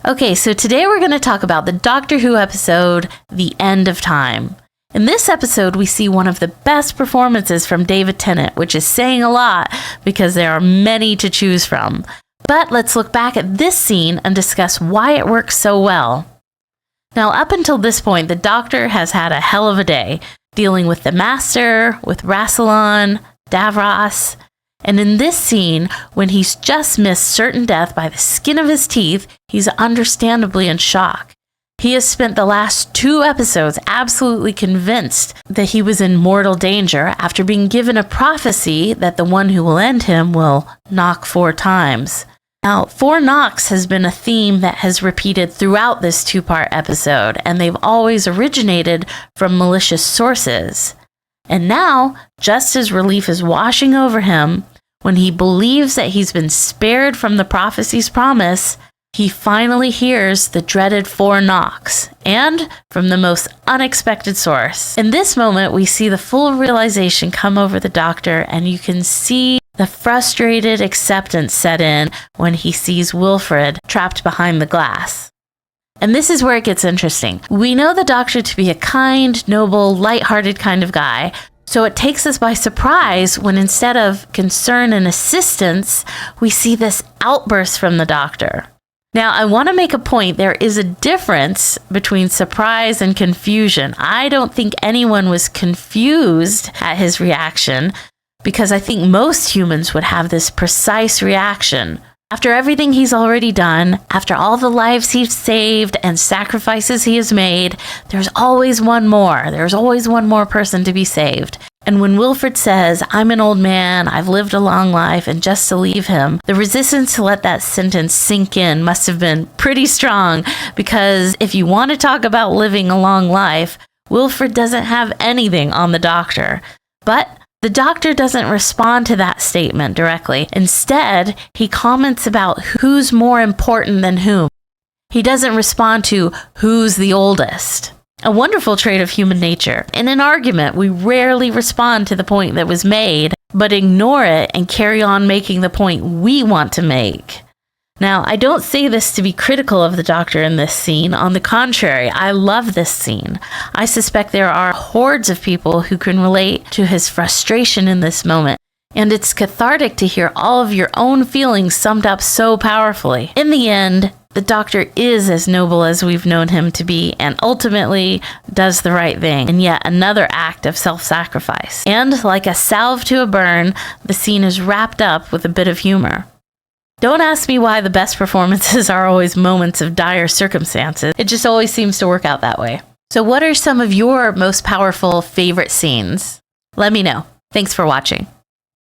Okay, so today we're going to talk about the Doctor Who episode, The End of Time. In this episode, we see one of the best performances from David Tennant, which is saying a lot because there are many to choose from. But let's look back at this scene and discuss why it works so well. Now, up until this point, the Doctor has had a hell of a day, dealing with the Master, with Rassilon, Davros, and in this scene, when he's just missed certain death by the skin of his teeth, he's understandably in shock. He has spent the last 2 episodes absolutely convinced that he was in mortal danger after being given a prophecy that the one who will end him will knock 4 times. Now, 4 knocks has been a theme that has repeated throughout this 2-part episode, and they've always originated from malicious sources. And now, just as relief is washing over him, when he believes that he's been spared from the prophecy's promise, he finally hears the dreaded 4 knocks, and from the most unexpected source. In this moment, we see the full realization come over the Doctor, and you can see the frustrated acceptance set in when he sees Wilfred trapped behind the glass. And this is where it gets interesting. We know the Doctor to be a kind, noble, light-hearted kind of guy, so it takes us by surprise when instead of concern and assistance, we see this outburst from the Doctor. Now, I want to make a point. There is a difference between surprise and confusion. I don't think anyone was confused at his reaction because I think most humans would have this precise reaction. After everything he's already done, after all the lives he's saved and sacrifices he has made, there's always one more. There's always one more person to be saved. And when Wilfred says, "I'm an old man, I've lived a long life," and just to leave him, the resistance to let that sentence sink in must have been pretty strong, because if you want to talk about living a long life, Wilfred doesn't have anything on the Doctor. But the Doctor doesn't respond to that statement directly. Instead, he comments about who's more important than whom. He doesn't respond to who's the oldest. A wonderful trait of human nature. In an argument, we rarely respond to the point that was made, but ignore it and carry on making the point we want to make. Now, I don't say this to be critical of the Doctor in this scene. On the contrary, I love this scene. I suspect there are hordes of people who can relate to his frustration in this moment. And it's cathartic to hear all of your own feelings summed up so powerfully. In the end, the Doctor is as noble as we've known him to be and ultimately does the right thing in yet another act of self-sacrifice. And like a salve to a burn, the scene is wrapped up with a bit of humor. Don't ask me why the best performances are always moments of dire circumstances. It just always seems to work out that way. So what are some of your most powerful favorite scenes? Let me know. Thanks for watching.